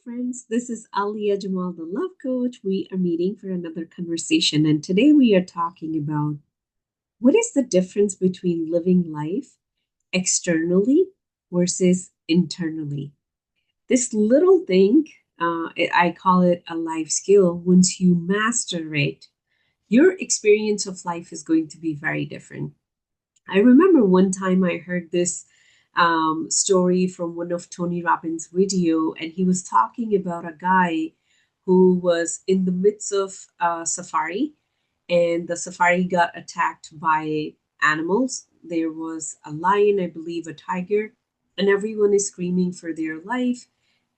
friends. This is Alia Jamal, the Love Coach. We are meeting for another conversation, and today we are talking about what is the difference between living life externally versus internally. This little thing, I call it a life skill. Once you master it, your experience of life is going to be very different. I remember one time I heard this story from one of Tony Robbins' video, and he was talking about a guy who was in the midst of a safari, and the safari got attacked by animals. There was a lion, I believe, a tiger, and everyone is screaming for their life.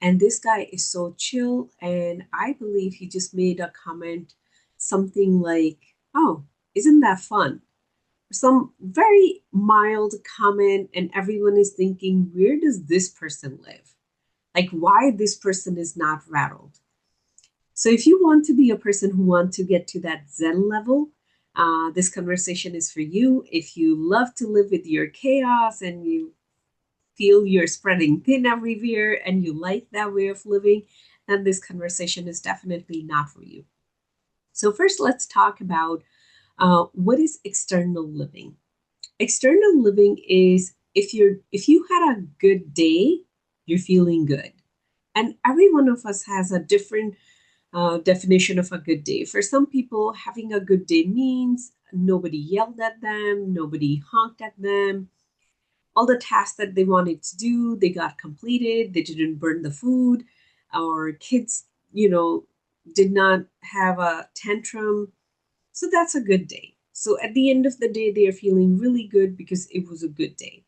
And this guy is so chill, and I believe he just made a comment, something like, "Oh, isn't that fun?" Some very mild comment, and everyone is thinking, where does this person live? Like, why this person is not rattled? So if you want to be a person who want to get to that zen level, this conversation is for you. If you love to live with your chaos and you feel you're spreading thin everywhere and you like that way of living, then this conversation is definitely not for you. So first, let's talk about what is external living. External living is if you had a good day, you're feeling good. And every one of us has a different definition of a good day. For some people, having a good day means nobody yelled at them, nobody honked at them. All the tasks that they wanted to do, they got completed. They didn't burn the food, or kids, did not have a tantrum. So that's a good day. So at the end of the day, they are feeling really good because it was a good day.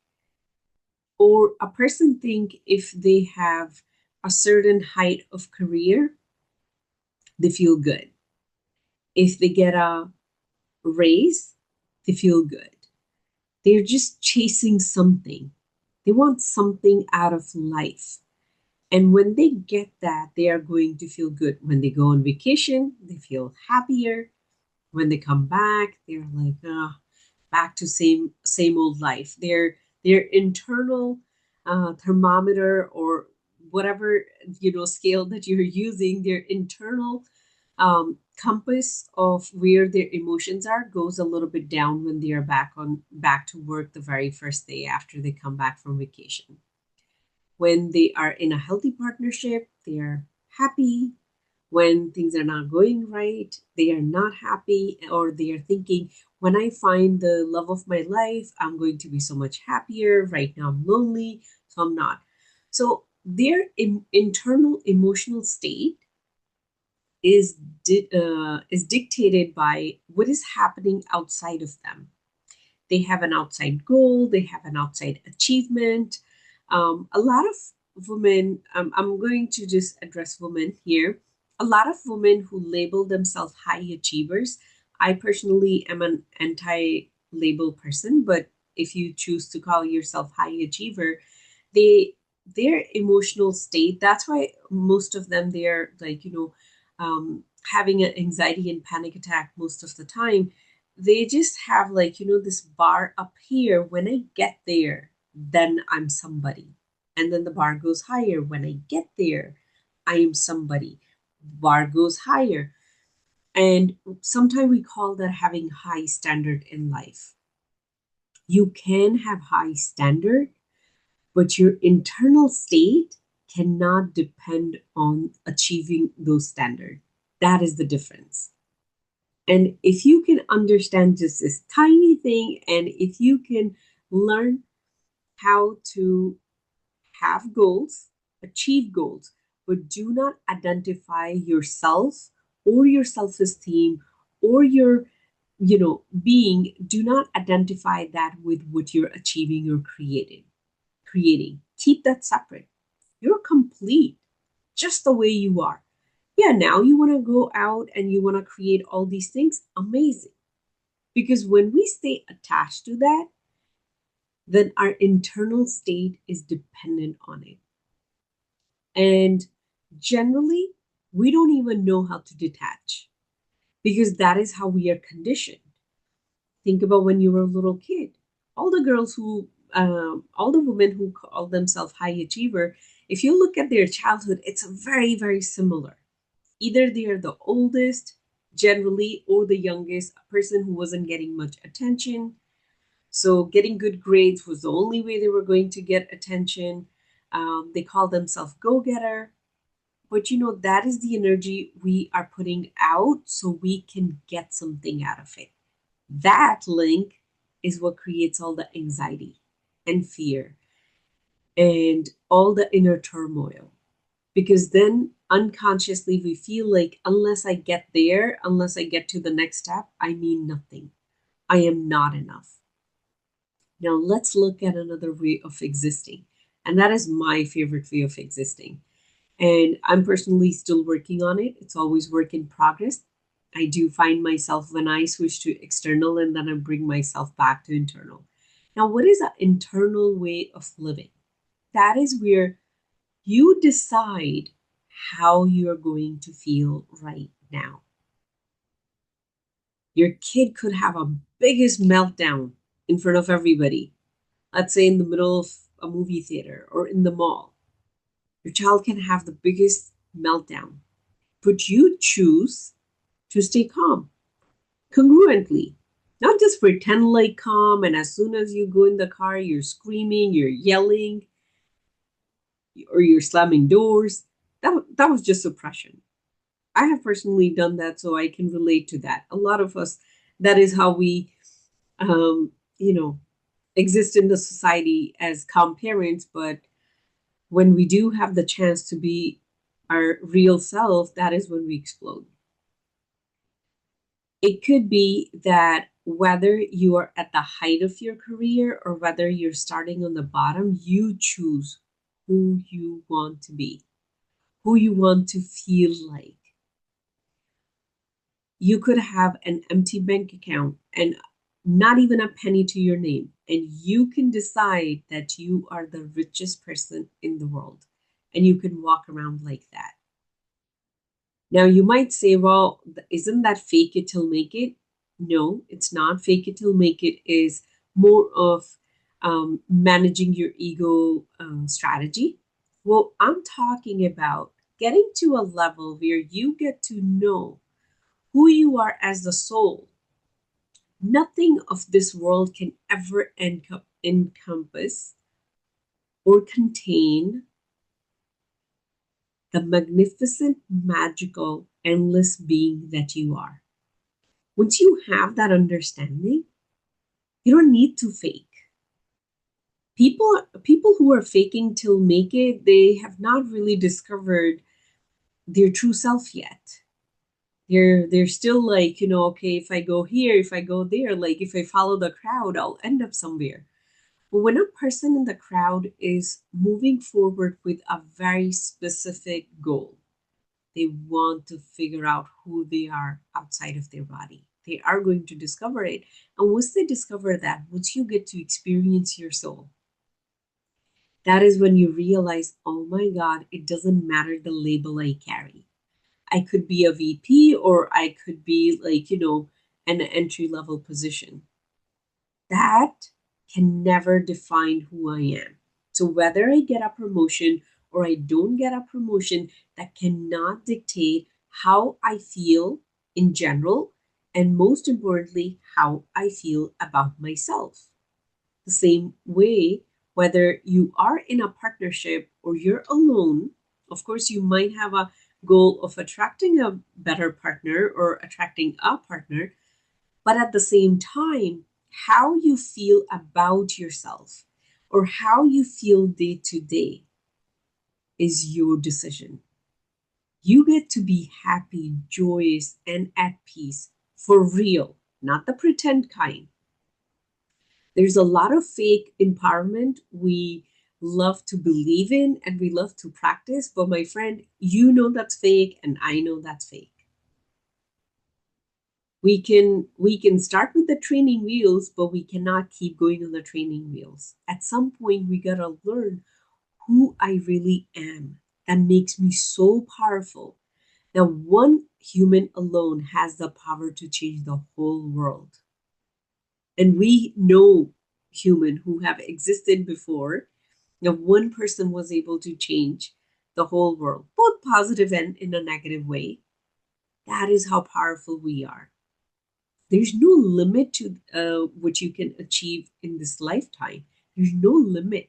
Or a person think if they have a certain height of career, they feel good. If they get a raise, they feel good. They're just chasing something. They want something out of life. And when they get that, they are going to feel good. When they go on vacation, they feel happier. When they come back, they're like, ah, back to same old life. Their internal thermometer, or whatever scale that you're using, their internal compass of where their emotions are goes a little bit down when they are back to work the very first day after they come back from vacation. When they are in a healthy partnership, they are happy. When things are not going right, they are not happy, or they are thinking, when I find the love of my life, I'm going to be so much happier. Right now, I'm lonely, so I'm not. So, their internal emotional state is dictated by what is happening outside of them. They have an outside goal, they have an outside achievement. A lot of women, I'm going to just address women here. A lot of women who label themselves high achievers, I personally am an anti label person, but if you choose to call yourself high achiever, they their emotional state, that's why most of them, they're like, having an anxiety and panic attack most of the time. They just have, like, this bar up here. When I get there, then I'm somebody. And then the bar goes higher. When I get there, I am somebody. Bar goes higher. And sometimes we call that having high standard in life. You can have high standard, but your internal state cannot depend on achieving those standards. That is the difference. And if you can understand just this tiny thing, and if you can learn how to have goals, achieve goals, but do not identify yourself or your self esteem or your being, do not identify that with what you're achieving or creating. Keep that separate. You're complete just the way you are. Yeah, now you want to go out and you want to create all these things. Amazing. Because when we stay attached to that, then our internal state is dependent on it. And generally, we don't even know how to detach because that is how we are conditioned. Think about when you were a little kid. All the girls who all the women who call themselves high achiever, if you look at their childhood, it's very, very similar. Either they are the oldest, generally, or the youngest, a person who wasn't getting much attention. So getting good grades was the only way they were going to get attention. They call themselves go-getter. But that is the energy we are putting out so we can get something out of it. That link is what creates all the anxiety and fear and all the inner turmoil. Because then unconsciously we feel like unless I get there, unless I get to the next step, I mean nothing. I am not enough. Now let's look at another way of existing. And that is my favorite way of existing. And I'm personally still working on it. It's always work in progress. I do find myself when I switch to external and then I bring myself back to internal. Now, what is an internal way of living? That is where you decide how you're going to feel right now. Your kid could have a biggest meltdown in front of everybody. Let's say in the middle of a movie theater or in the mall. Your child can have the biggest meltdown, but you choose to stay calm congruently. Not just pretend like calm, and as soon as you go in the car, you're screaming, you're yelling, or you're slamming doors. That was just suppression. I have personally done that, so I can relate to that. A lot of us, that is how we, um, you know, exist in the society as calm parents. But when we do have the chance to be our real self, that is when we explode. It could be that whether you are at the height of your career or whether you're starting on the bottom, you choose who you want to be, who you want to feel like. You could have an empty bank account and not even a penny to your name, and you can decide that you are the richest person in the world, and you can walk around like that. Now, you might say, well, isn't that fake it till make it? No, it's not. Fake it till make it is more of managing your ego strategy. Well, I'm talking about getting to a level where you get to know who you are as the soul. Nothing of this world can ever encompass or contain the magnificent, magical, endless being that you are. Once you have that understanding, you don't need to fake. People who are faking till make it, they have not really discovered their true self yet. They're still like, okay, if I go here, if I go there, like if I follow the crowd, I'll end up somewhere. But when a person in the crowd is moving forward with a very specific goal, they want to figure out who they are outside of their body. They are going to discover it. And once they discover that, once you get to experience your soul, that is when you realize, oh my God, it doesn't matter the label I carry. I could be a VP or I could be like, an entry level position. That can never define who I am. So whether I get a promotion or I don't get a promotion, that cannot dictate how I feel in general, and most importantly, how I feel about myself. The same way, whether you are in a partnership or you're alone, of course, you might have a goal of attracting a better partner or attracting a partner, but at the same time, how you feel about yourself or how you feel day to day is your decision. You get to be happy, joyous, and at peace for real, not the pretend kind. There's a lot of fake empowerment we love to believe in and we love to practice, but my friend, you know that's fake and I know that's fake. We can start with the training wheels, but we cannot keep going on the training wheels. At some point we got to learn who I really am. That makes me so powerful. Now one human alone has the power to change the whole world. And we know human who have existed before. Now, one person was able to change the whole world, both positive and in a negative way. That is how powerful we are. There's no limit to what you can achieve in this lifetime. There's no limit.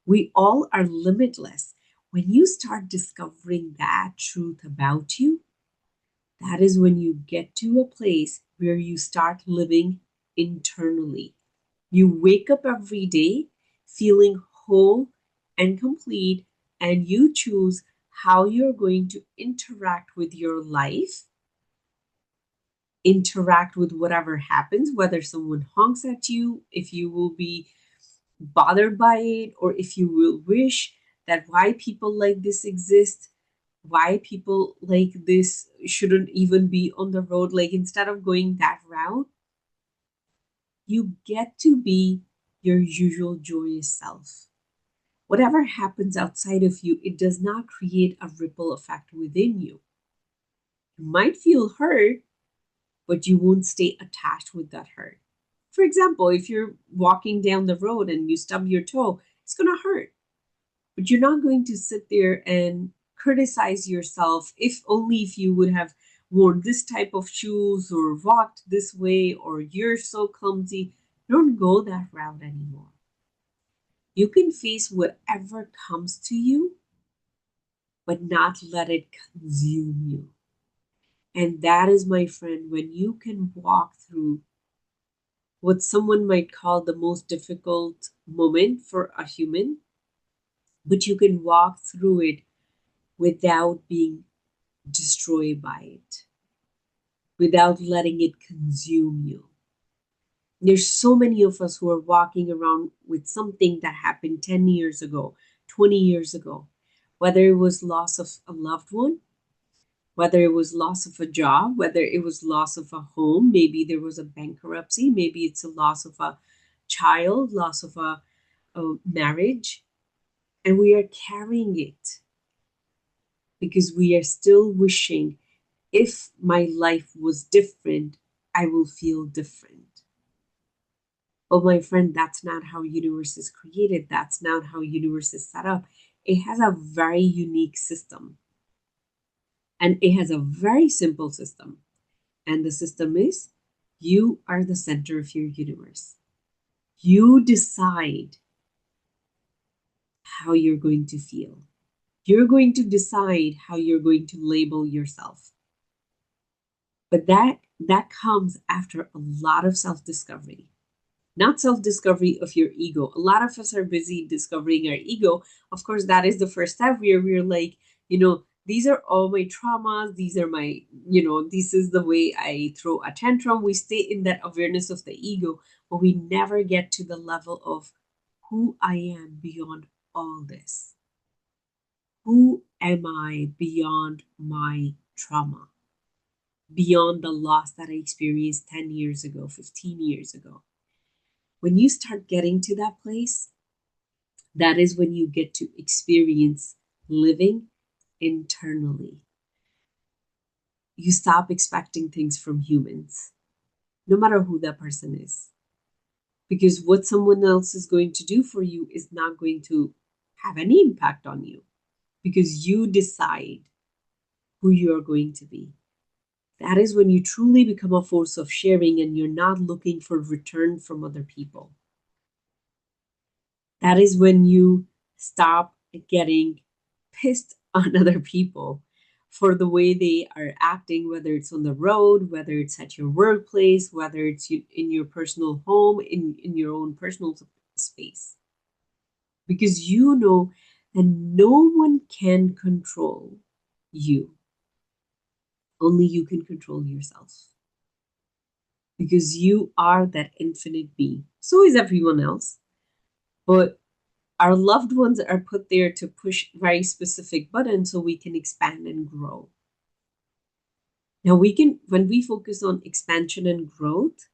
We all are limitless. When you start discovering that truth about you, that is when you get to a place where you start living internally. You wake up every day feeling whole and complete, and you choose how you're going to interact with your life, interact with whatever happens, whether someone honks at you, if you will be bothered by it, or if you will wish that why people like this exist, why people like this shouldn't even be on the road. Like instead of going that route, you get to be your usual joyous self. Whatever happens outside of you, it does not create a ripple effect within you. You might feel hurt, but you won't stay attached with that hurt. For example, if you're walking down the road and you stub your toe, it's going to hurt. But you're not going to sit there and criticize yourself if only if you would have worn this type of shoes or walked this way or you're so clumsy. Don't go that route anymore. You can face whatever comes to you, but not let it consume you. And that is, my friend, when you can walk through what someone might call the most difficult moment for a human, but you can walk through it without being destroyed by it, without letting it consume you. There's so many of us who are walking around with something that happened 10 years ago, 20 years ago, whether it was loss of a loved one, whether it was loss of a job, whether it was loss of a home, maybe there was a bankruptcy, maybe it's a loss of a child, loss of a marriage, and we are carrying it because we are still wishing if my life was different, I will feel different. But my friend, that's not how universe is created. That's not how universe is set up. It has a very unique system. And it has a very simple system. And the system is you are the center of your universe. You decide how you're going to feel. You're going to decide how you're going to label yourself. But that comes after a lot of self-discovery. Not self-discovery of your ego. A lot of us are busy discovering our ego. Of course, that is the first step where we're like, these are all my traumas. These are my, this is the way I throw a tantrum. We stay in that awareness of the ego, but we never get to the level of who I am beyond all this. Who am I beyond my trauma? Beyond the loss that I experienced 10 years ago, 15 years ago. When you start getting to that place, that is when you get to experience living internally. You stop expecting things from humans, no matter who that person is. Because what someone else is going to do for you is not going to have any impact on you because you decide who you are going to be. That is when you truly become a force of sharing and you're not looking for return from other people. That is when you stop getting pissed on other people for the way they are acting, whether it's on the road, whether it's at your workplace, whether it's in your personal home, in your own personal space. Because you know that no one can control you. Only you can control yourself. Because you are that infinite being. So is everyone else. But our loved ones are put there to push very specific buttons so we can expand and grow. Now, when we focus on expansion and growth,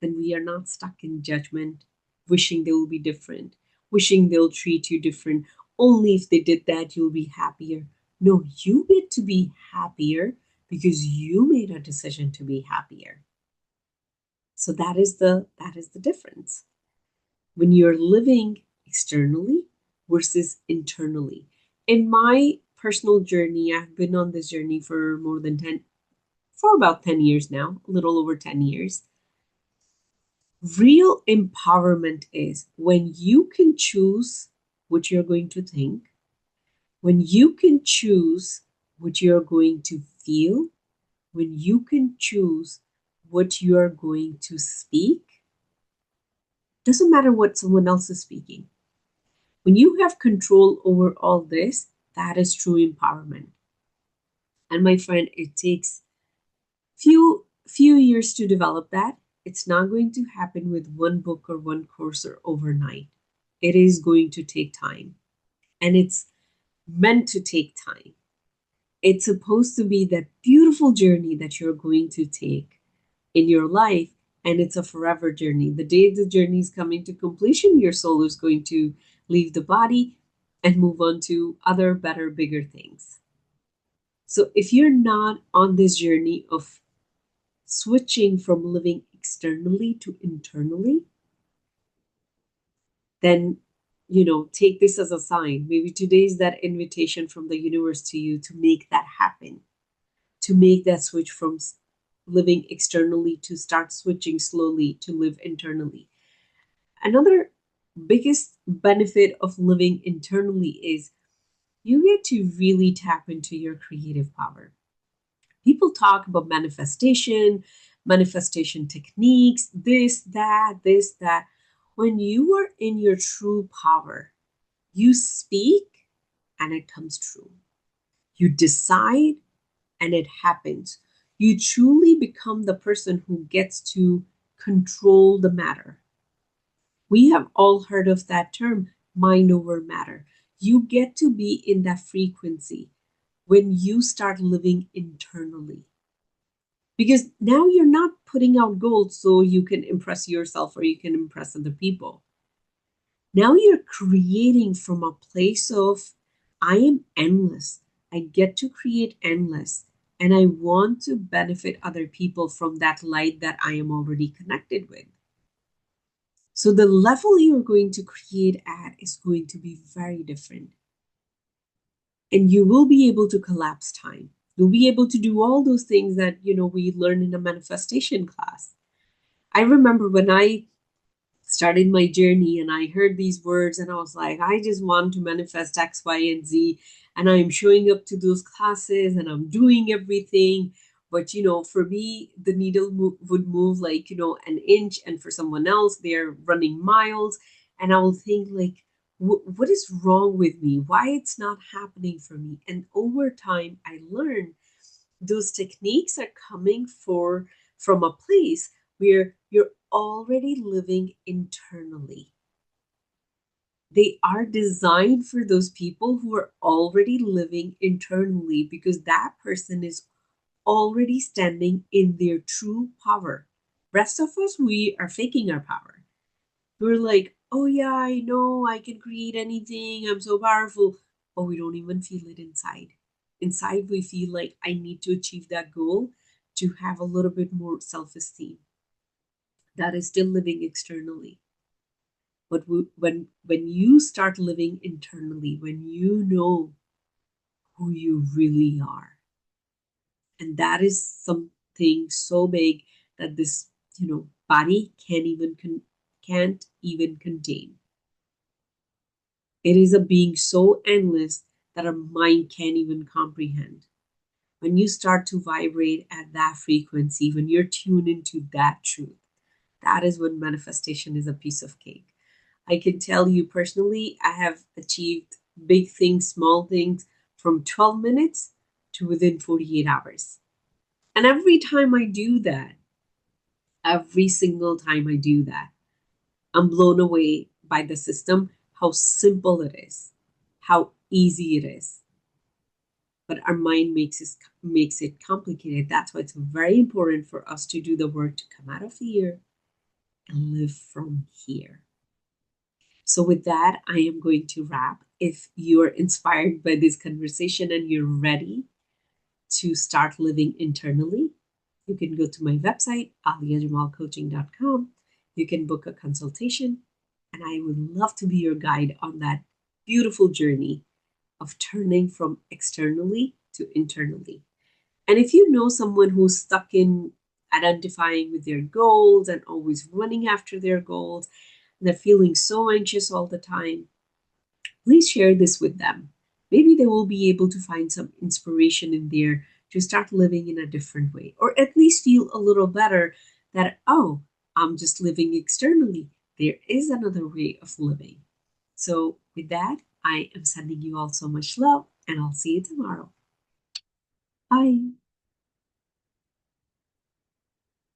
then we are not stuck in judgment, wishing they will be different, wishing they'll treat you different. Only if they did that, you'll be happier. No, you get to be happier because you made a decision to be happier. So that is the difference. when you're living externally versus internally. In my personal journey, I've been on this journey for for about 10 years now, a little over 10 years. Real empowerment is when you can choose what you're going to think, when you can choose what you're going to feel, when you can choose what you're going to speak. Doesn't matter what someone else is speaking. When you have control over all this, that is true empowerment. And my friend, it takes few years to develop that. It's not going to happen with one book or one course or overnight. It is going to take time. And it's meant to take time. It's supposed to be that beautiful journey that you're going to take in your life, and it's a forever journey. The day the journey is coming to completion, your soul is going to leave the body and move on to other, better, bigger things. So if you're not on this journey of switching from living externally to internally, then take this as a sign. Maybe today is that invitation from the universe to you to make that happen, to make that switch from living externally to start switching slowly to live internally. Another biggest benefit of living internally is you get to really tap into your creative power. People talk about manifestation techniques, this, that. When you are in your true power, you speak and it comes true. You decide and it happens. You truly become the person who gets to control the matter. We have all heard of that term, mind over matter. You get to be in that frequency when you start living internally. Because now you're not putting out gold so you can impress yourself or you can impress other people. Now you're creating from a place of, I am endless. I get to create endless. And I want to benefit other people from that light that I am already connected with. So the level you're going to create at is going to be very different. And you will be able to collapse time. You'll be able to do all those things that, we learn in a manifestation class. I remember when I started my journey and I heard these words and I was like, I just want to manifest X, Y, and Z. And I'm showing up to those classes and I'm doing everything. But, for me, the needle would move like, an inch. And for someone else, they're running miles. And I will think like, what is wrong with me? Why it's not happening for me? And over time, I learned those techniques are coming from a place where you're already living internally. They are designed for those people who are already living internally because that person is already standing in their true power. Rest of us, we are faking our power. We're like, oh yeah, I know I can create anything. I'm so powerful. But we don't even feel it inside. Inside, we feel like I need to achieve that goal to have a little bit more self esteem. That is still living externally. But when you start living internally, when you know who you really are, and that is something so big that this body can't even contain. It is a being so endless that our mind can't even comprehend. When you start to vibrate at that frequency, when you're tuned into that truth, that is when manifestation is a piece of cake. I can tell you personally, I have achieved big things, small things from 12 minutes to within 48 hours. And every time I do that, every single time I do that, I'm blown away by the system, how simple it is, how easy it is. But our mind makes it complicated. That's why it's very important for us to do the work to come out of here and live from here. So, with that, I am going to wrap. If you are inspired by this conversation and you're ready to start living internally, you can go to my website, aliajamalcoaching.com. You can book a consultation. And I would love to be your guide on that beautiful journey of turning from externally to internally. And if you know someone who's stuck in identifying with their goals and always running after their goals, and they're feeling so anxious all the time, please share this with them. Maybe they will be able to find some inspiration in there to start living in a different way, or at least feel a little better that, oh, I'm just living externally. There is another way of living. So, with that, I am sending you all so much love, and I'll see you tomorrow. Bye.